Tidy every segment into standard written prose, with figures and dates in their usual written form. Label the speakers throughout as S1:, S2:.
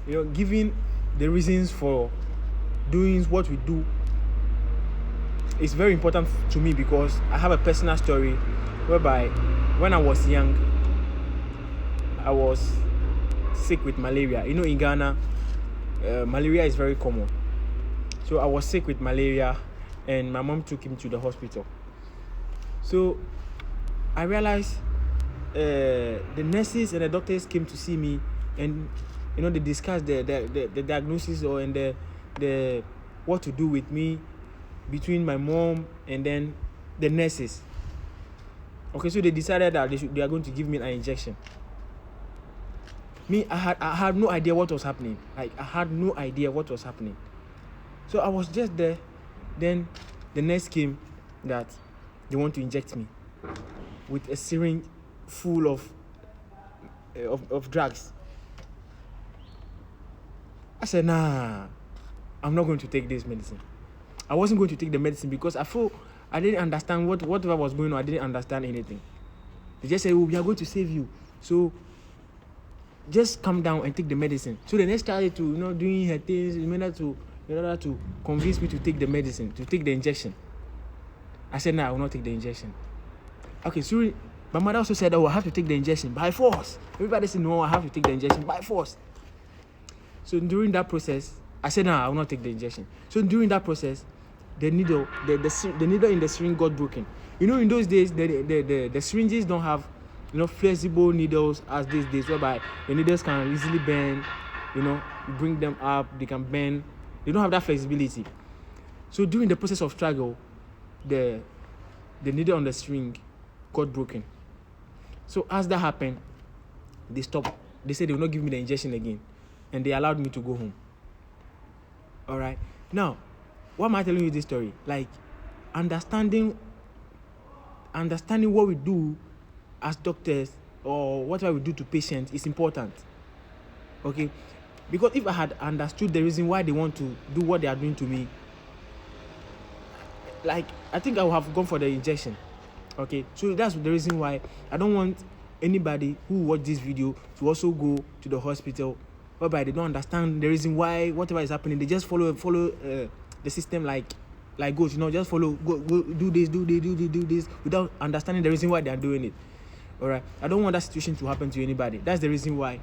S1: giving the reasons for doing what we do is very important to me, because I have a personal story whereby when I was young, I was sick with malaria. In Ghana, malaria is very common. So I was sick with malaria, and my mom took him to the hospital. So I realized the nurses and the doctors came to see me, and they discussed the diagnosis and the what to do with me between my mom and then the nurses. Okay, so they decided that they are going to give me an injection. Me, I had no idea what was happening. Like, I had no idea what was happening. So I was just there. Then the nurse came that they want to inject me with a syringe full of drugs. I said, nah, I'm not going to take this medicine. I wasn't going to take the medicine because I felt I didn't understand whatever was going on. I didn't understand anything. They just said, we are going to save you. So just calm down and take the medicine. So the nurse started to, doing her things in order to convince me to take the medicine, to take the injection. I said, no, I will not take the injection. Okay, so my mother also said, I have to take the injection by force. Everybody said, no, I have to take the injection by force. So during that process, I said, no, I will not take the injection. So during that process, the needle in the syringe got broken. In those days, the syringes don't have, flexible needles as these days, whereby the needles can easily bend, you bring them up, they can bend. They don't have that flexibility. So during the process of struggle, the needle on the syringe got broken. So as that happened, they stopped. They said they will not give me the injection again, and they allowed me to go home. All right. Now, why am I telling you this story? Like, understanding what we do as doctors or whatever we do to patients is important. Okay? Because if I had understood the reason why they want to do what they are doing to me, like, I think I would have gone for the injection. Okay? So that's the reason why I don't want anybody who watch this video to also go to the hospital whereby they don't understand the reason why whatever is happening. They just follow the system like goats, just follow, go do this without understanding the reason why they are doing it. All right, I don't want that situation to happen to anybody. That's the reason why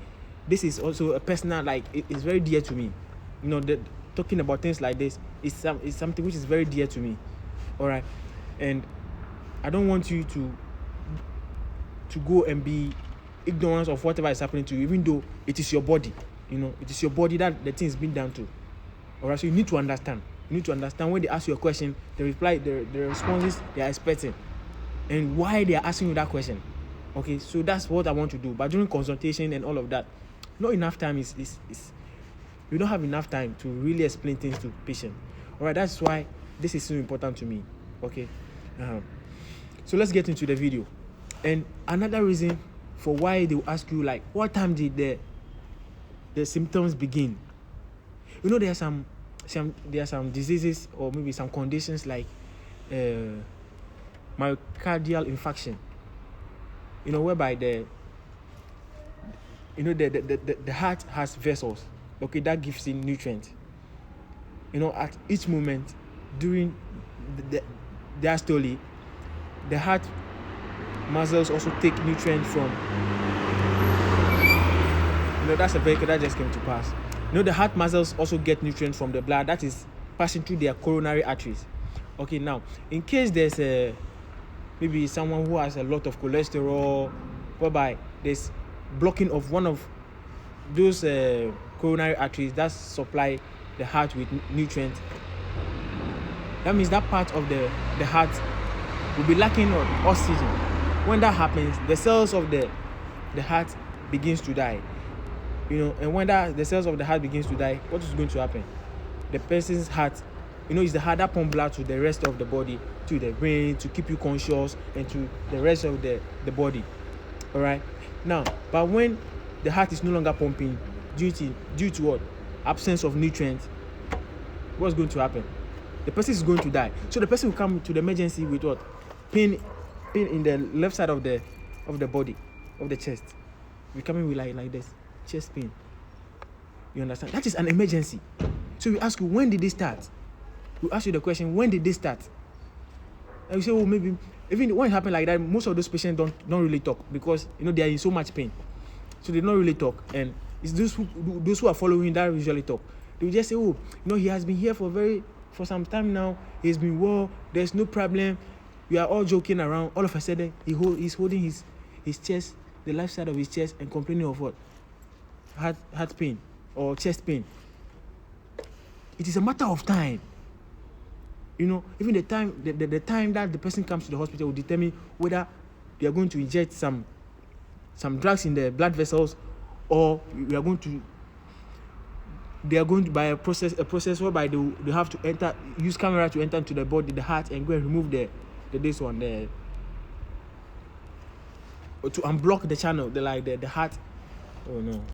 S1: this is also a personal, like, it's very dear to me. Talking about things like this is something which is very dear to me. All right, and I don't want you to go and be ignorant of whatever is happening to you, even though it is your body. It is your body that the thing is being done to. All right, so you need to understand. You need to understand when they ask you a question, the responses they are expecting, and why they are asking you that question. Okay, so that's what I want to do. But during consultation and all of that, not enough time is you don't have enough time to really explain things to patients. All right, that's why this is so important to me. Okay, so let's get into the video. And another reason for why they will ask you, like, what time did the symptoms begin? There are some diseases or maybe some conditions like myocardial infarction, whereby the heart has vessels, okay, that gives in nutrients. At each moment during the diastole, the heart muscles also take nutrients from, that's a vehicle that just came to pass. The heart muscles also get nutrients from the blood that is passing through their coronary arteries. Okay, now, in case there's maybe someone who has a lot of cholesterol, whereby there's blocking of one of those coronary arteries that supply the heart with nutrients, that means that part of the heart will be lacking on oxygen. When that happens, the cells of the heart begins to die. And when the cells of the heart begins to die, what is going to happen? The person's heart, is the heart that pumps blood to the rest of the body, to the brain, to keep you conscious, and to the rest of the body. All right. Now, but when the heart is no longer pumping due to what? Absence of nutrients, what's going to happen? The person is going to die. So the person will come to the emergency with what? Pain in the left side of the body, of the chest. We're coming with like this, chest pain. You understand? That is an emergency. So we ask you, when did they start? We ask you the question, when did they start? And you say, oh, maybe even when it happened like that, most of those patients don't really talk because they are in so much pain, so they don't really talk. And it's those who are following that usually talk. They will just say, oh, he has been here for some time now. He's been well. There's no problem. We are all joking around. All of a sudden, he's holding his chest, the left side of his chest, and complaining of what? Heart pain or chest pain. It is a matter of time. Even the time that the person comes to the hospital will determine whether they are going to inject some drugs in the blood vessels, or they are going to by a process whereby they have to use camera to enter into the body, the heart, and go and remove the this one there, or to unblock the channel, the heart. Oh no.